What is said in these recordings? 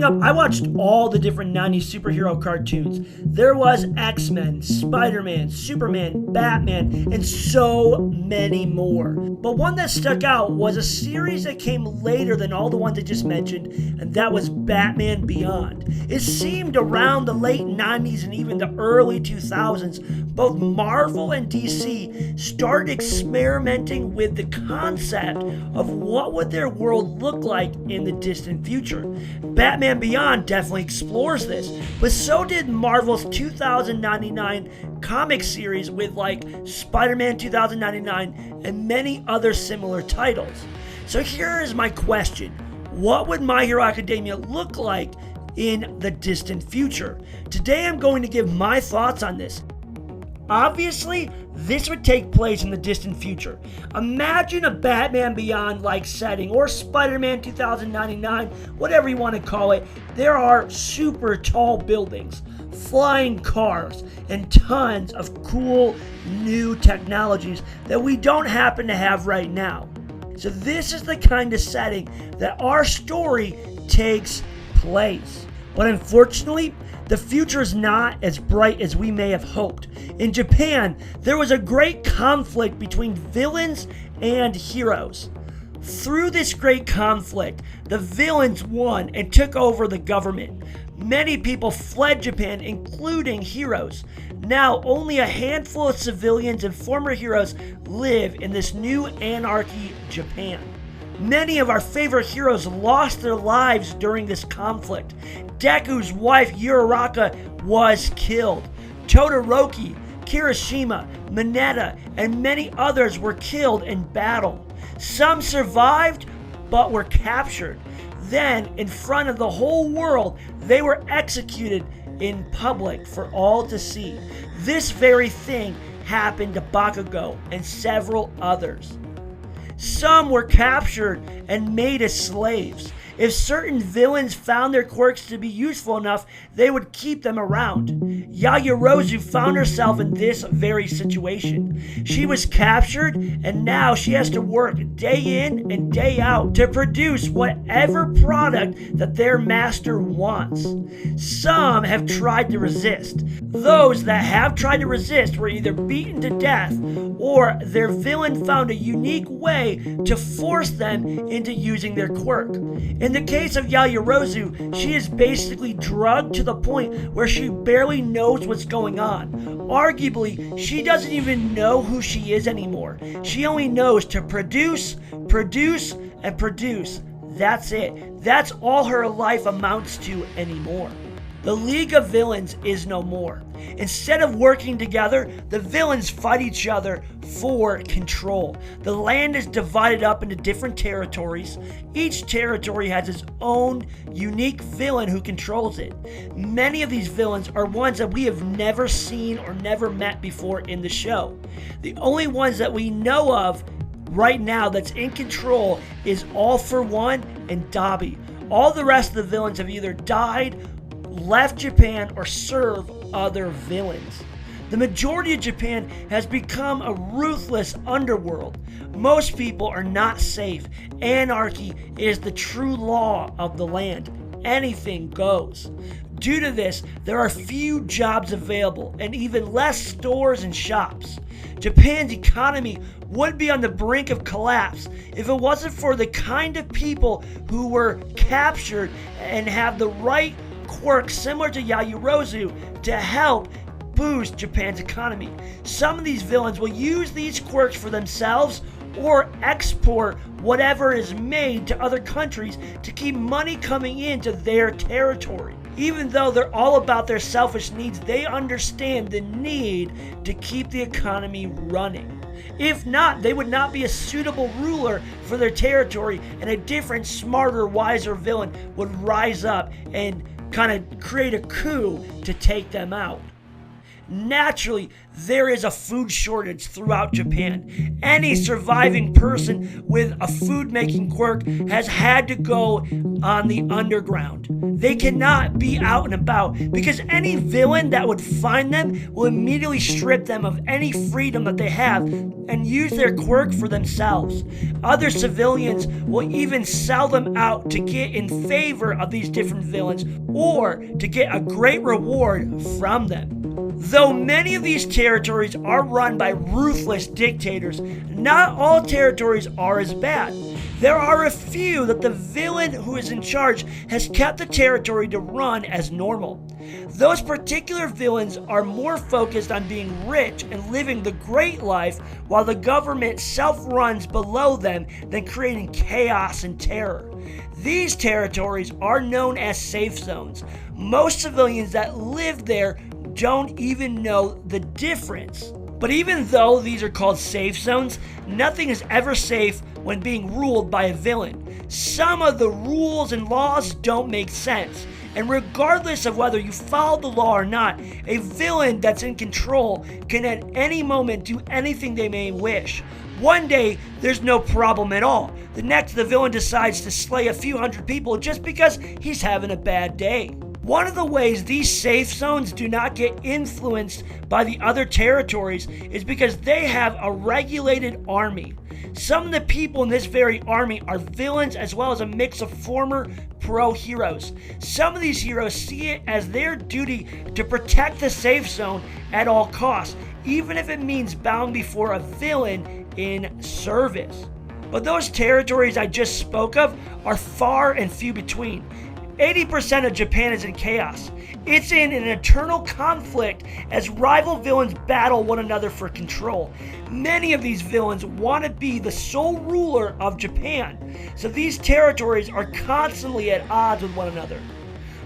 Growing up, I watched all the different 90s superhero cartoons. There was X-Men, Spider-Man, Superman, Batman, and so many more. But one that stuck out was a series that came later than all the ones I just mentioned, and that was Batman Beyond. It seemed around the late 90s and even the early 2000s, both Marvel and DC started experimenting with the concept of what would their world look like in the distant future. Batman Beyond definitely explores this, but so did Marvel's 2099 comic series with like Spider-Man 2099 and many other similar titles. So here is my question. What would My Hero Academia look like in the distant future? Today I'm going to give my thoughts on this. Obviously, this would take place in the distant future. Imagine a Batman Beyond-like setting, or Spider-Man 2099, whatever you want to call it. There are super tall buildings, flying cars, and tons of cool new technologies that we don't happen to have right now. So this is the kind of setting that our story takes place. But unfortunately, the future is not as bright as we may have hoped. In Japan, there was a great conflict between villains and heroes. Through this great conflict, the villains won and took over the government. Many people fled Japan, including heroes. Now, only a handful of civilians and former heroes live in this new anarchy Japan. Many of our favorite heroes lost their lives during this conflict. Deku's wife Uraraka was killed. Todoroki, Kirishima, Mineta, and many others were killed in battle. Some survived, but were captured. Then, in front of the whole world, they were executed in public for all to see. This very thing happened to Bakugo and several others. Some were captured and made as slaves. If certain villains found their quirks to be useful enough, they would keep them around. Yaoyorozu found herself in this very situation. She was captured, and now she has to work day in and day out to produce whatever product that their master wants. Some have tried to resist. Those that have tried to resist were either beaten to death, or their villain found a unique way to force them into using their quirk. In the case of Yaoyorozu, she is basically drugged to the point where she barely knows what's going on. Arguably, she doesn't even know who she is anymore. She only knows to produce, and produce. That's it. That's all her life amounts to anymore. The League of Villains is no more. Instead of working together, the villains fight each other for control. The land is divided up into different territories. Each territory has its own unique villain who controls it. Many of these villains are ones that we have never seen or never met before in the show. The only ones that we know of right now that's in control is All For One and Dabi. All the rest of the villains have either died, left Japan, or serve other villains. The majority of Japan has become a ruthless underworld. Most people are not safe. Anarchy is the true law of the land. Anything goes. Due to this, there are few jobs available and even less stores and shops. Japan's economy would be on the brink of collapse if it wasn't for the kind of people who were captured and have the right quirks similar to Yaoyorozu to help boost Japan's economy. Some of these villains will use these quirks for themselves or export whatever is made to other countries to keep money coming into their territory. Even though they're all about their selfish needs, they understand the need to keep the economy running. If not, they would not be a suitable ruler for their territory, and a different, smarter, wiser villain would rise up and kind of create a coup to take them out. Naturally, there is a food shortage throughout Japan. Any surviving person with a food-making quirk has had to go on the underground. They cannot be out and about because any villain that would find them will immediately strip them of any freedom that they have and use their quirk for themselves. Other civilians will even sell them out to get in favor of these different villains or to get a great reward from them. Though many of these territories are run by ruthless dictators, not all territories are as bad. There are a few that the villain who is in charge has kept the territory to run as normal. Those particular villains are more focused on being rich and living the great life while the government self-runs below them than creating chaos and terror. These territories are known as safe zones. Most civilians that live there don't even know the difference. But even though these are called safe zones, nothing is ever safe when being ruled by a villain. Some of the rules and laws don't make sense. And regardless of whether you follow the law or not, a villain that's in control can at any moment do anything they may wish. One day, there's no problem at all. The next, the villain decides to slay a few hundred people just because he's having a bad day. One of the ways these safe zones do not get influenced by the other territories is because they have a regulated army. Some of the people in this very army are villains as well as a mix of former pro heroes. Some of these heroes see it as their duty to protect the safe zone at all costs, even if it means bowing before a villain in service. But those territories I just spoke of are far and few between. 80% of Japan is in chaos. It's in an eternal conflict as rival villains battle one another for control. Many of these villains want to be the sole ruler of Japan, so these territories are constantly at odds with one another.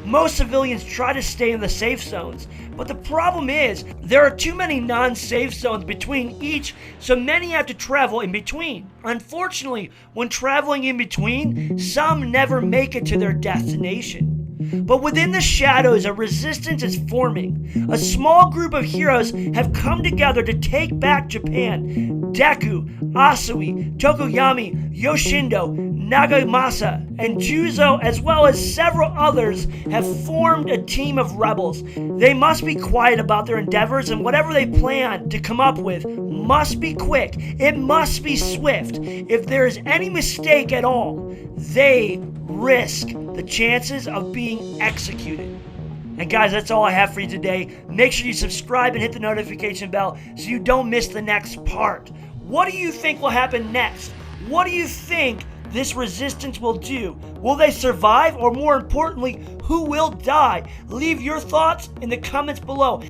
Most civilians try to stay in the safe zones, but the problem is there are too many non-safe zones between each, so many have to travel in between. Unfortunately, when traveling in between, some never make it to their destination. But within the shadows, a resistance is forming. A small group of heroes have come together to take back Japan. Deku, Asui, Tokoyami, Yoshindo, Nagamasa, and Juzo, as well as several others, have formed a team of rebels. They must be quiet about their endeavors, and whatever they plan to come up with must be quick. It must be swift. If there is any mistake at all, they risk the chances of being executed. And guys, that's all I have for you today. Make sure you subscribe and hit the notification bell so you don't miss the next part. What do you think will happen next? What do you think this resistance will do? Will they survive? Or more importantly, who will die? Leave your thoughts in the comments below.